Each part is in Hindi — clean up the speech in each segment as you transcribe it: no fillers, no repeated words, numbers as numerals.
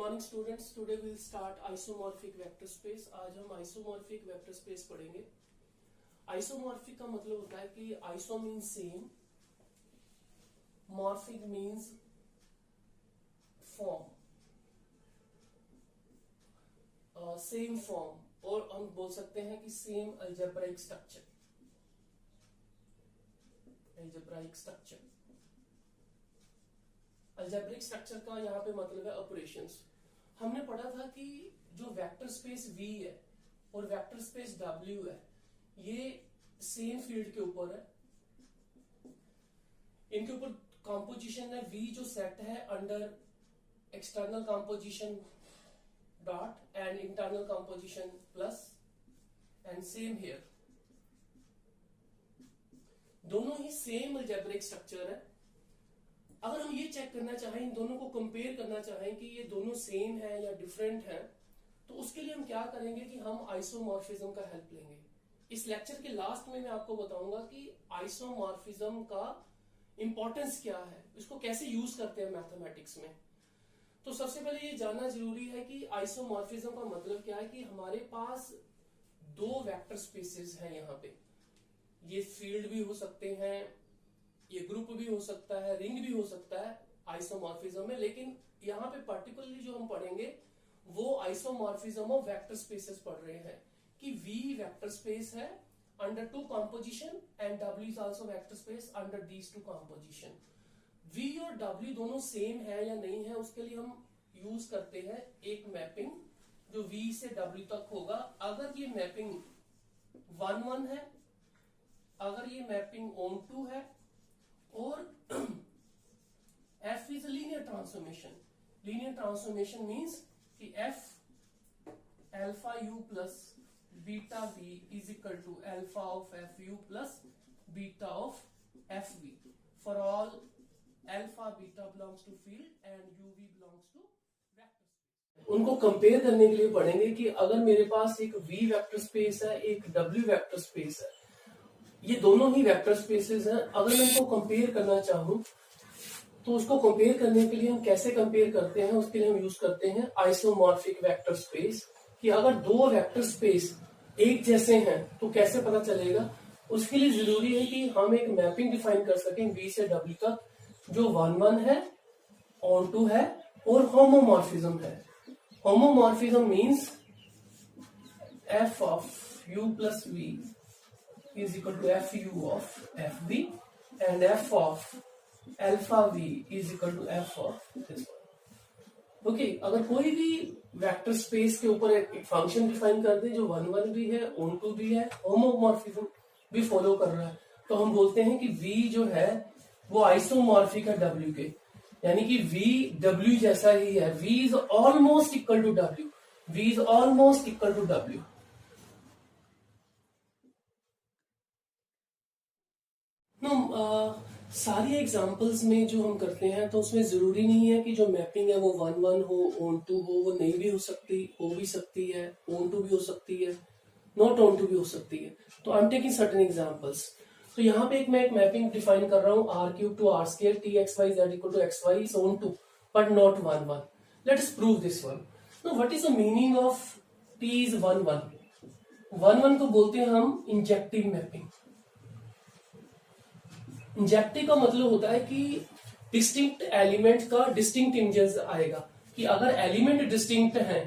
Morning students, today will start isomorphic vector space. आज हम आइसोमॉर्फिक वेक्टर स्पेस पढ़ेंगे। आइसोमॉर्फिक का मतलब होता है कि iso means same, morphic means form, same form, और हम बोल सकते हैं कि same algebraic structure. Algebraic structure algebraic structure का यहाँ पे मतलब है ऑपरेशंस। हमने पढ़ा था कि जो वेक्टर स्पेस V है और वेक्टर स्पेस W है, ये सेम फील्ड के ऊपर है। इनके ऊपर कॉम्पोजिशन है V जो सेट है under external composition dot and internal composition plus, and same here. दोनों ही सेम अलजेब्रिक स्ट्रक्चर है। अगर हम ये चेक करना चाहें, इन दोनों को कंपेयर करना चाहें कि ये दोनों सेम है या डिफरेंट है, तो उसके लिए हम क्या करेंगे कि हम आइसोमॉर्फिज्म का हेल्प लेंगे। इस लेक्चर के लास्ट में मैं आपको बताऊंगा कि आइसोमॉर्फिज्म का इंपॉर्टेंस क्या है, इसको कैसे यूज करते हैं मैथमेटिक्स में। तो सबसे पहले ये जानना जरूरी है कि आइसोमॉर्फिज्म का मतलब क्या है। कि हमारे पास दो वेक्टर स्पेसेस हैं यहाँ पे। ये फील्ड भी हो सकते हैं, ये ग्रुप भी हो सकता है, रिंग भी हो सकता है आइसोमॉर्फिज्म में। लेकिन यहाँ पे पर्टिकुलरली जो हम पढ़ेंगे वो आइसोमॉर्फिज्म ऑफ वेक्टर स्पेसेस पढ़ रहे हैं कि V वेक्टर स्पेस है under to composition and W is also vector space under these two composition. V और W दोनों सेम है या नहीं है, उसके लिए हम यूज करते हैं एक मैपिंग जो V से W तक होगा। अगर ये मैपिंग 1-1 है, अगर ये मैपिंग ऑन-टू है, और F is a linear transformation. Linear transformation means कि F alpha u plus beta v is equal to alpha of F u plus beta of F v for all alpha beta belongs to field and u v belongs to vector space. उनको कंपेयर करने के लिए पढ़ेंगे कि अगर मेरे पास एक V वेक्टर स्पेस है, एक W वेक्टर स्पेस है, ये दोनों ही वेक्टर स्पेसेस हैं। अगर मैं इनको कंपेयर करना चाहूं तो उसको कंपेयर करने के लिए हम कैसे कंपेयर करते हैं, उसके लिए हम यूज करते हैं आइसोमॉर्फिक वेक्टर स्पेस। कि अगर दो वेक्टर स्पेस एक जैसे हैं तो कैसे पता चलेगा। उसके लिए जरूरी है कि हम एक मैपिंग डिफाइन कर सकें V से W तक जो 1-1 है, ऑन-टू है और होमोमॉर्फिज्म है। Homomorphism means F of U plus V is equal to Fu of Fv and F of alpha V is equal to F of this one. Okay, अगर कोई भी वेक्टर स्पेस के ऊपर एक फंक्शन डिफाइन कर दे जो 1-1 भी है, ऑन-टू भी है, होमोमॉर्फिज्म भी फॉलो कर रहा है, तो हम बोलते हैं कि V जो है वो आइसोमॉर्फिक है W के। यानी कि V W जैसा ही है। V is almost equal to W. V is almost equal to W. सारी एग्जांपल्स में जो हम करते हैं तो उसमें जरूरी नहीं है कि जो मैपिंग है वो 1-1 हो, ऑन-टू हो। वो नहीं भी हो सकती, हो भी सकती है, ऑन-टू भी हो सकती है, नॉट ऑन-टू भी हो सकती है। तो I am taking certain examples. तो यहाँ पे मैं एक मैपिंग डिफाइन कर रहा हूँ r³ to r² txyz equal to xy is on-to but not 1-1. Let us prove this one. Now what is the meaning of t is 1-1? 1-1 को बोलते हैं हम इंजेक्टिव मैपिंग। इंजेक्टिव का मतलब होता है कि डिस्टिंक्ट एलिमेंट का डिस्टिंक्ट इमेजेस आएगा। कि अगर एलिमेंट डिस्टिंक्ट है,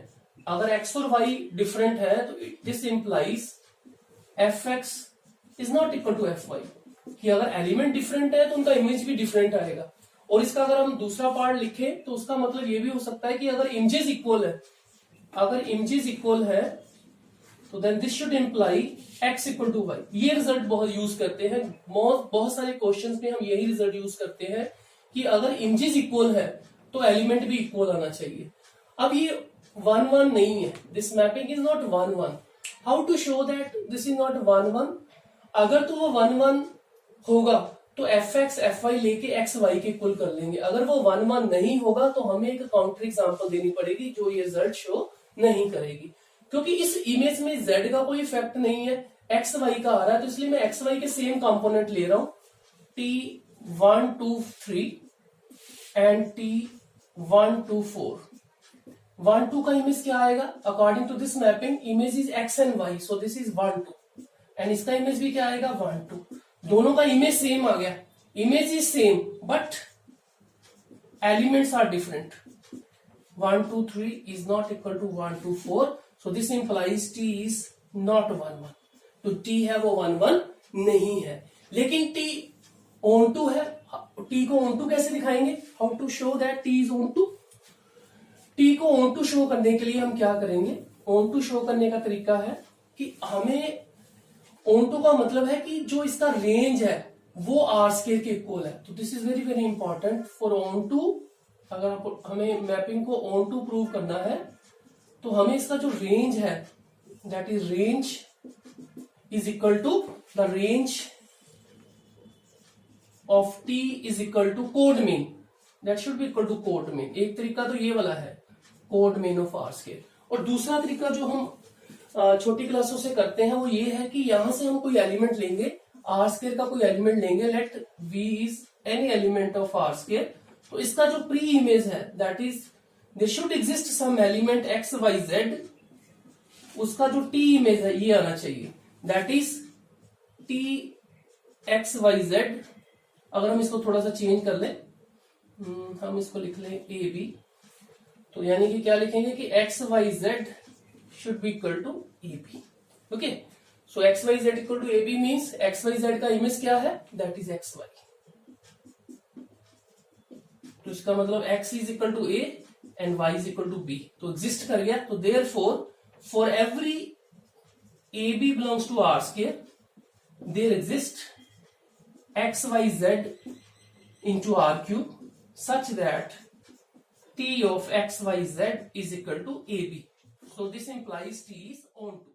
अगर x और y डिफरेंट है, तो this implies fx is not equal to fy। कि अगर एलिमेंट डिफरेंट है तो उनका इमेज भी डिफरेंट आएगा। और इसका अगर हम दूसरा पार्ट लिखें तो उसका मतलब ये भी हो सकता है कि अगर इमेजेस इक्वल है, अगर इमेजेस इक्वल है तो then this should imply x equal to y। ये रिजल्ट बहुत यूज करते हैं, बहुत सारे क्वेश्चंस में हम यही रिजल्ट यूज करते हैं कि अगर इमेजेस इक्वल है तो एलिमेंट भी इक्वल आना चाहिए। अब ये 1-1 नहीं है, this mapping is not 1-1। How to show that this is not 1-1? अगर तो वो 1-1 होगा तो fx fy लेके x y के इक्वल कर लेंगे। अगर वो 1-1 नहीं होगा तो हमें एक काउंटर एग्जांपल देनी पड़ेगी जो ये रिजल्ट शो नहीं करेगी। क्योंकि इस इमेज में z का कोई इफेक्ट नहीं है, एक्स वाई का आ रहा है, तो इसलिए मैं एक्स वाई के सेम कंपोनेंट ले रहा हूं, T1 2 3 एंड T1 2 4। 1 2 का इमेज क्या आएगा? According to this mapping image is x and y, so this is 1 2 and इसका इमेज भी क्या आएगा? 1 2. दोनों का इमेज सेम आ गया. Image is same but elements are different. 1 2 3 is not equal to 1 2 4, so this implies t is not 1 1. तो t है वो 1 1 नहीं है, लेकिन t onto है. t को onto कैसे दिखाएंगे? How to show that t is onto? t को onto शो करने के लिए हम क्या करेंगे? onto शो करने का तरीका है कि हमें onto का मतलब है कि जो इसका रेंज है वो आर स्केयर के इक्वल है. तो this is very very important for onto. अगर हमें मैपिंग को onto प्रूव करना है तो हमें इसका जो रेंज है that is range is equal to the range of t is equal to codomain. That should be equal to codomain. एक तरीका तो ये वाला है codomain of R square, और दूसरा तरीका जो हम छोटी क्लासों से करते हैं वो ये है कि यहां से हम कोई एलिमेंट लेंगे, आर स्केयर का कोई एलिमेंट लेंगे, let v is any element of R square. तो इसका जो प्री इमेज है that is there should exist some element x y z. उसका जो t इमेज है ये आना चाहिए, that is t x y z. अगर हम इसको थोड़ा सा चेंज कर लें, हम इसको लिख लें ए बी, तो यानी कि क्या लिखेंगे कि x y z should be equal to A B. Okay, so x y z equal to A B means x y z का इमेज क्या है? That is x y. तो इसका मतलब x is equal to a and y is equal to b. तो एग्जिस्ट कर गया. तो therefore for every A B belongs to R square there exist x y z into r cube such that t of x y z is equal to ab. So this implies t is onto.